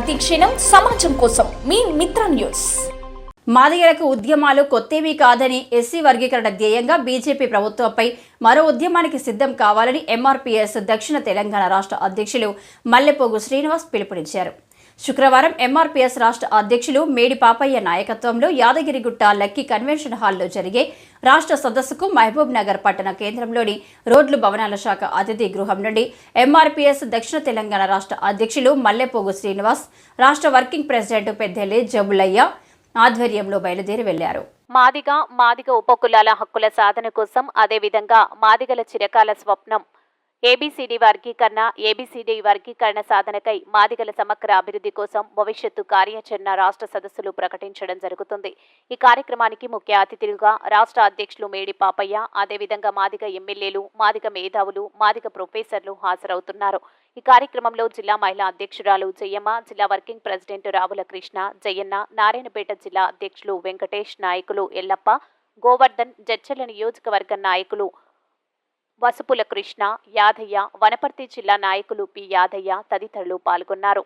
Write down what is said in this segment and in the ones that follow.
ప్రతి క్షణం సమాజం కోసం మీ మిత్ర న్యూస్. మాదిగలకు ఉద్యమాలు కొత్తేమీ కాదని, ఎస్సీ వర్గీకరణ ధ్యేయంగా బీజేపీ ప్రభుత్వంపై మరో ఉద్యమానికి సిద్ధం కావాలని ఎంఆర్పీఎస్ దక్షిణ తెలంగాణ రాష్ట్ర అధ్యక్షులు మల్లెపోగు శ్రీనివాస్ పిలుపునిచ్చారు. శుక్రవారం ఎంఆర్పీఎస్ రాష్ట్ర అధ్యక్షులు మేడి పాపయ్య నాయకత్వంలో యాదగిరిగుట్ట లక్కీ కన్వెన్షన్ హాల్లో జరిగే రాష్ట్ర సదస్సుకు మహబూబ్ నగర్ పట్టణ కేంద్రంలోని రోడ్లు భవనాల శాఖ అతిథి గృహం నుండి ఎంఆర్పీఎస్ దక్షిణ తెలంగాణ రాష్ట్ర అధ్యక్షులు మల్లెపోగు శ్రీనివాస్, రాష్ట్ర వర్కింగ్ ప్రెసిడెంట్ పెద్దెల్లి జబులయ్య ఆధ్వర్యంలో బయలుదేరి వెళ్లారు. మాదిగ ఉపకులాల హక్కుల సాధన కోసం, అదేవిధంగా మాదిగల చిరకాల స్వప్నం ఏబీసీడీ వర్గీకరణ సాధనకై మాదిగల సమగ్ర అభివృద్ధి కోసం భవిష్యత్తు కార్యాచరణ రాష్ట్ర సదస్సులు ప్రకటించడం జరుగుతుంది. ఈ కార్యక్రమానికి ముఖ్య అతిథులుగా రాష్ట్ర అధ్యక్షులు మేడి పాపయ్య, అదేవిధంగా మాదిగ ఎమ్మెల్యేలు, మాదిగ మేధావులు, మాదిగ ప్రొఫెసర్లు హాజరవుతున్నారు. ఈ కార్యక్రమంలో జిల్లా మహిళా అధ్యక్షురాలు జయమ్మ, జిల్లా వర్కింగ్ ప్రెసిడెంట్ రావుల కృష్ణ, జయన్న, నారాయణపేట జిల్లా అధ్యక్షులు వెంకటేష్, నాయకులు ఎల్లప్ప, గోవర్ధన్, జడ్చర్ల నియోజకవర్గ నాయకులు వసుపుల కృష్ణ, యాదయ్య, వనపర్తి జిల్లా నాయకులు పి యాదయ్య తదితరులు పాల్గొన్నారు.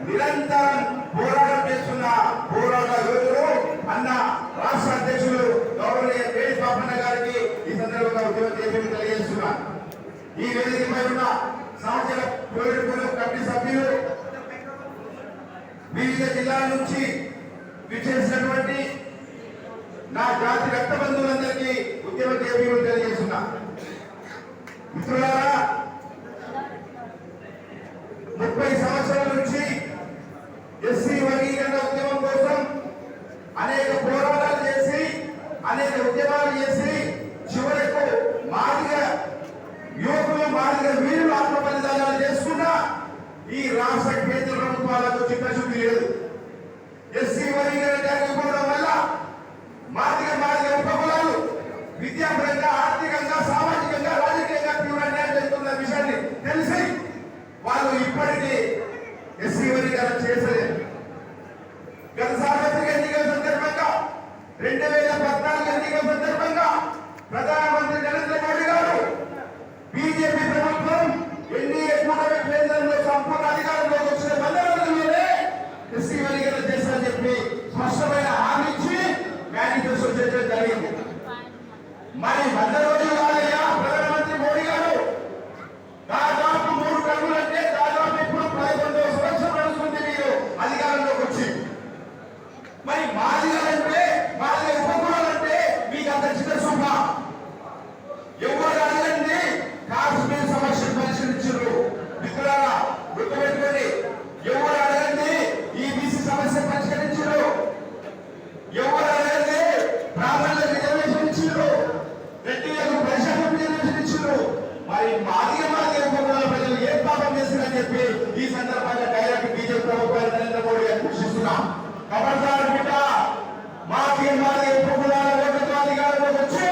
నిరంతరం పోరాటం చేస్తున్న పోరాట యోధులు అన్న రాష్ట్ర అధ్యక్షులు గౌరవనీయ మేడి పాపన్న గారికి ఈ సందర్భంగా ఉద్యమం తెలియజేస్తున్నా. ఈ వేదికపై ఉన్న సంవత్సర పోరాటంలో కమిటీ సభ్యులు, వివిధ జిల్లాల నుంచి విచ్చేసినటువంటి నా జాతి రక్త బంధువులందరికీ ఉద్యమ దేవీలు తెలియజేస్తున్నా. మిత్రులారా, 30 సంవత్సరాల నుంచి ఎస్సీ వర్గీకరణ ఉద్యమం కోసం అనేక పోరాటాలు చేసి, అనేక ఉద్యమాలు చేసి, చివరకు మాదిగ యువకులు, మాదిగ వీరులు ఆత్మ బలిదానాలు చేసుకున్నా ఈ రాష్ట్ర కేంద్ర ప్రభుత్వాలకు చిత్తశుద్ధి లేదు. ఎస్సీ వర్గీకరణ జరగకపోవడం వల్ల మాదిగ ఉపకులాలు విద్యాపరంగా, ఆర్థికంగా, సామాజికంగా, రాజకీయంగా తీవ్ర అన్యాయం జరుగుతున్న విషయాన్ని తెలిసి వాళ్ళు ఇప్పటికీ ఎస్సీ వర్గీకరణ చేసలేదు. గత సార్వత్రిక ఎన్నికల సందర్భంగా 2014 ఎన్నికల సందర్భంగా ప్రధానమంత్రి నరేంద్ర మోడీ గారు బీజేపీ ప్రభుత్వం ఎన్డీఏ కూటమి కేంద్రంలో సంపూర్ణ అధికారంలోకి వచ్చిన 100 రోజుల్లోనే ఎస్సీ వర్గీకరణ చేస్తారని చెప్పి స్పష్టమైన హామీ ఇచ్చి మేనిఫెస్టో చేయడం జరిగింది. మరి 100 రోజులు కాదయ్యా, ప్రధానమంత్రి మోడీ గారు దాదాపు 3 టర్ములంటే దాదాపు ఇప్పుడు 11వ సంవత్సరం నడుస్తుంది మీరు అధికారంలోకి వచ్చి. మరి మాదిగలంటే, మాదిగ ఉపకులాలంటే మీకు అంత చిత్తశుద్ధ? ఎవరు అడగండి కాశ్మీర్ సమస్యను పరిష్కరించారు. మిత్రులారా గుర్తుపెట్టుకోండి, ఎవరు అడగండి ఈబీసీ సమస్య పరిష్కరించారు, ఎవరు అడగండి బ్రాహ్మణులకు రిజర్వేషన్ ఇచ్చారు, రెడ్డిలకు ప్రజలకు రిజర్వేషన్ ఇచ్చారు. మరి మాదిగ ఉపకులాల ప్రజలు ఏ పాపం చేశారని చెప్పి ఈ సందర్భంగా డైరెక్ట్ బీజేపీ ప్రభుత్వాన్ని నరేంద్ర మోడీ గారిని ప్రశ్నిస్తున్నాం. ఖబర్దార్ బిడ్డ, మాదిగ ఉపకులాల ఓటుతో అధికారంలోకి వచ్చి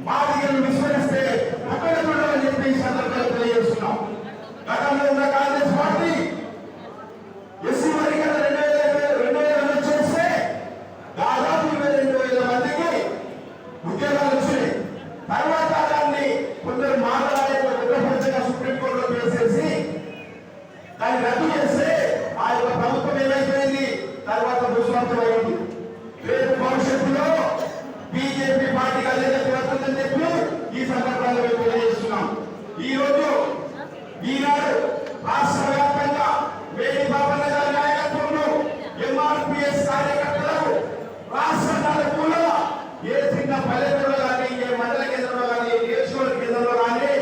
మాదిగలను విస్మరిస్తే పక్కన చూడాలని చెప్పి ఈ సందర్భంగా తెలియజేస్తున్నాం. గతంలో ఉన్న కాంగ్రెస్ పార్టీ ఎస్సీ వర్గీకరణ 2020 చేస్తే దాదాపు 22,000 మందికి ఉద్యోగాలు వచ్చినాయి. తర్వాత దాన్ని కొందరు మాట్లాడే సుప్రీంకోర్టులో వేసేసి దాన్ని రద్దు చేస్తే ఆ యొక్క ప్రభుత్వం ఏమైపోయింది, తర్వాత ముస్లింమైంది. రేపు భవిష్యత్తులో బీజేపీ పార్టీకి అధికారం వస్తుందని చెప్పి ఈ సందర్భంగా మేము తెలియజేస్తున్నాం. ఈ రోజు ఈనాడు రాష్ట్ర వ్యాప్తంగా మేడి పాపన్న గారి నాయకత్వంలో ఎంఆర్పీఎస్ కార్యకర్తలకు రాష్ట్ర నలుమూలల ఏ చిన్న పల్లెటూరులో కానీ, ఏ మండల కేంద్రంలో కానీ, ఏ నియోజకవర్గ కేంద్రంలో కానీ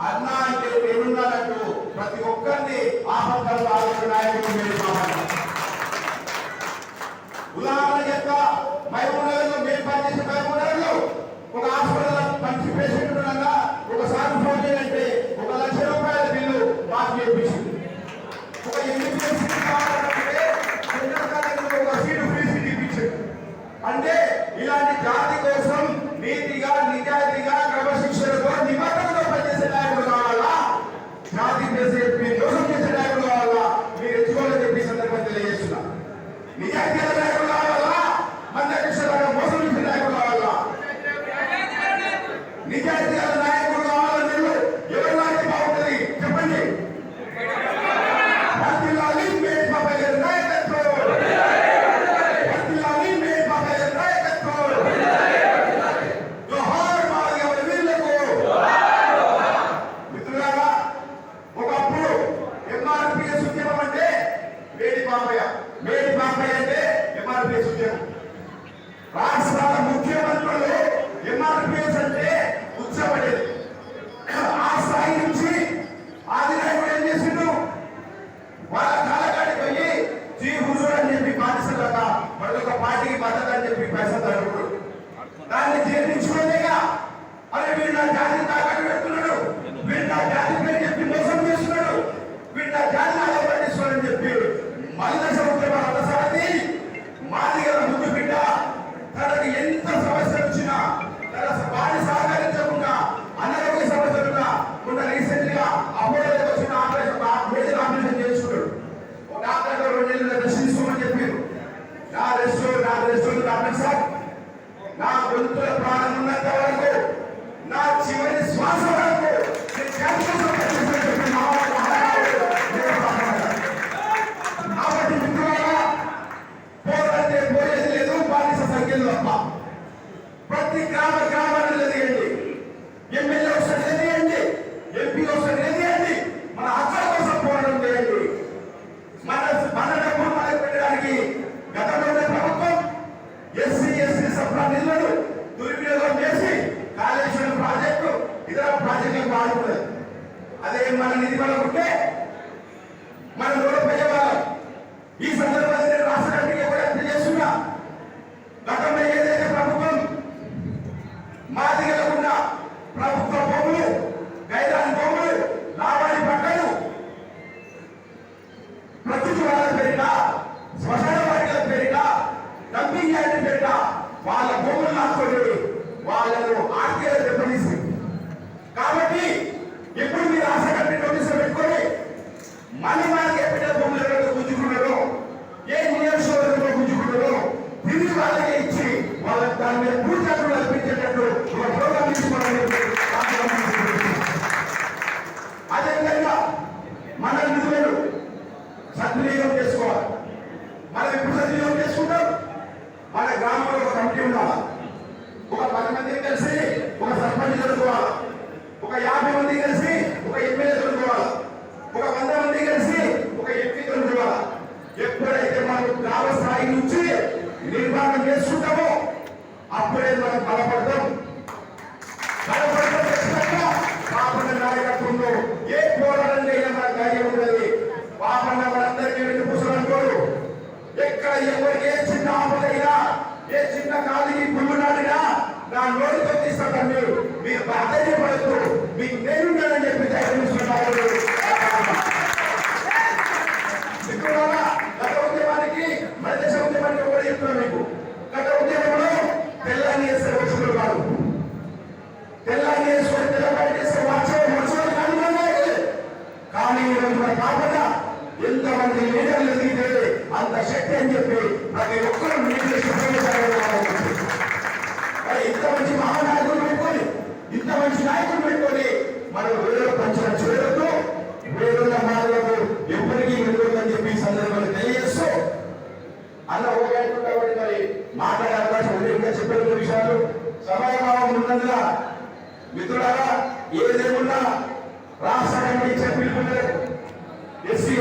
అన్నా అంటే నేనున్నానంటూ ప్రతి ఒక్కరిని ఆపత్కాలు ఆలోచన నాయకుడు మేడి పాపన్న. ఉదాహరణ చెప్తా, మహబూబ్ నగర్లో మేము పనిచేసే మహబూబ్ నగర్లో ఒక హాస్పిటల్ మంచి పేషెంట్ ఉండగా ఒకసారి ఫోన్ చేయాలంటే 1 లక్ష రూపాయల బిల్లు మాకు చేయించింది. ఒక ఎంబీబీఎస్ కావాలంటే ఒక సీటు ఫ్రీ సీట్ ఇప్పించింది. అంటే ఇలాంటి జాతి కోసం నీతిగా, నిజాయితీగా, క్రమశిక్షణతో, నిబద్ధతతో పనిచేసే నాయకుడు కావాలా? జాతి చేసే మోసం చేసే నాయకుడు కావాలా? మీరు ఎంచుకోవాలని చెప్పి సందర్భంగా తెలియజేస్తున్నా. నిజాయితీ నాయకుడు కావాలా? మందకృష్ణ మోసం చేసే మేడి బాబాయ్ అంటే ఎంఆర్పిఎస్ ఉద్యమం. రాష్ట్రాల ముఖ్యమంత్రులు ఎంఆర్పిఎస్ అంటే ఉత్సవపడేది. ఆ స్థాయి నుంచి ఆదినాయకుడు ఏం చేసిండు? వాళ్ళ కాలకాడికి పోయి జీ హుజూర్ అని చెప్పి బానిసలుగా మరొక పార్టీకి మద్దతు అని చెప్పి పైసలు తడుపుడు. దాన్ని జీర్ణించుకోలేగా అరే వీడు నా జాతిని తాకట్టు పెడుతున్నాడు, వీడు నా జాతి పేరు చెప్పి మోసం చేస్తున్నాడు, వీడు నా జాతి ఆదాయపడిస్తున్నాడని చెప్పి మల్ల సముద్రం అలసాది మాదిగల ముందు బిడ్డ తనకు ఎంత సమస్యలు వచ్చినా తన వాడిని సహకరించకుండా అనారోగ్య సమస్యలుగా ఉన్న రీసెంట్ గా అమోడలకు వచ్చిన మేజర్ ఆపరేషన్ చేసుకున్నాడు. డాక్టర్ 2 నెలలు రెస్ట్ తీసుకోమని చెప్పారు. నా రెస్ట్ డాక్టర్ సార్ నా గొంతుల ప్రాణం ఉన్నంత వరకు నా చివరి శ్వాస వరకు కాబట్టి మిత్రులారా, పోరాడితే పోయేది లేదు, బానిస సంఖ్యలు తప్ప. ప్రతి గ్రామాన్ని ఎదిగండి, ఎమ్మెల్యే వస్తాడు ఎదిగండి, ఎంపీ వస్తాడు ఎదిగండి, మన హక్కుల కోసం పోరాటం చేయండి. మన డబ్బులు మనకు పెట్టడానికి గతంలో ప్రభుత్వం ఎస్సీ సప్లా నిధులను దుర్వినియోగం చేసి కాళేశ్వరం ప్రాజెక్టు ఇతర ప్రాజెక్టులకు వాడుకున్నది. అదే మన నిధి బలం ఉంటే మనం లోపయ్యేవాళ్ళం. ఈ సందర్భంగా నేను రాష్ట్ర కమిటీకి కూడా తెలియజేస్తున్నా, గతంలో ఏదైతే ప్రభుత్వం మాదిగలకున్న ప్రభుత్వ భూములు, గైరాన్ భూములు, లావాణి పట్టలు, ప్రకృతి వాళ్ళ పేరిట, శ్మశాన వాటికల పేరిట, డంపింగ్ యార్డ్ పేరిట వాళ్ళ భూములు నాటుకొని వాళ్ళను ఆర్థిక దెబ్బతీసి. కాబట్టి ఇప్పుడు మీరు ఆశ కట్టి నోటీసులు పెట్టుకొని మనీ మార్కెట్ పెట్టే భూములు గుంజుకున్నారో, ఏ నియోజకవర్గంలో గుంజుకున్నారో తిరిగి వాళ్ళకే ఇచ్చి వాళ్ళకి దాని మీద పూర్తి కల్పించేటట్టు ఒక ప్రోగ్రాం తీసుకోవాలని అదేవిధంగా మన నిధులను సద్వినియోగం చేసుకోవాలి. మనం ఎప్పుడు సద్వినియోగం చేసుకుంటాం? మన గ్రామంలో ఒక కమిటీ ఉండాలి. ఒక 10 మంది కలిసి ఒక సర్పంచ్ దొరుకోవాలి, ఒక 50 మంది కలిసి ఒక ఎమ్మెల్యే దొరుకోవాలి, ఒక 100 మంది కలిసి ఒక ఎంపీ దొరుకోవాలి. ఎప్పుడైతే మనం గ్రామ స్థాయి నుంచి నిర్మాణం చేసుకుంటామో అప్పుడే మనం బలపడతాం. పాపన్న నాయకత్వంలో ఏ పోరాటం చేయడం మనకు ధైర్యం ఉన్నది. పాపన్న మనందరికీ వెంట పూసలనుకోడు. ఎక్కడ ఎవరికి ఏ చిన్న ఆపదైనా, ఏ చిన్న కాలికి పుల్లు నాడినా నా నోటితో తీస్తాను. మీరు ధైర్యపడుతూ మీకు నేనున్నానని చెప్పి ధైర్యం ఇస్తున్నారు. మిత్రులారా, గత ఉద్యమానికి మన దేశ ఉద్యమానికి కూడా చెప్తున్నాను మీకు. గత ఉద్యమంలో తెల్లాన్ని వేసే వస్తువులు కాదు, తెల్లాన్ని వేసుకొని తెల్లబడి చేసే మనుషులు కాదు. కానీ ఈరోజు మన కాకుండా ఎంతమంది లీడర్లు ఎదిగితే అంత శక్తి అని చెప్పి ప్రతి ఒక్కరూ ఇంత మంచి మహానాయకులు పెట్టుకొని, ఇంత మంచి నాయకులు పెట్టుకొని మనం వేరే పంచిన చేరుతూ వేరున్న మాటలకు ఎప్పటికీ వెళ్ళొద్దని చెప్పి ఈ సందర్భంగా తెలియజేస్తూ అన్న ఒకటి కాబట్టి మరి మాట్లాడే అవకాశం ఉదయంగా చెప్పిన విషయాలు సమయభావం ఉన్నందున మిత్రులారా, ఏదేమున్నా రాష్ట్ర కమిటీ చెప్పిన ఎస్సీ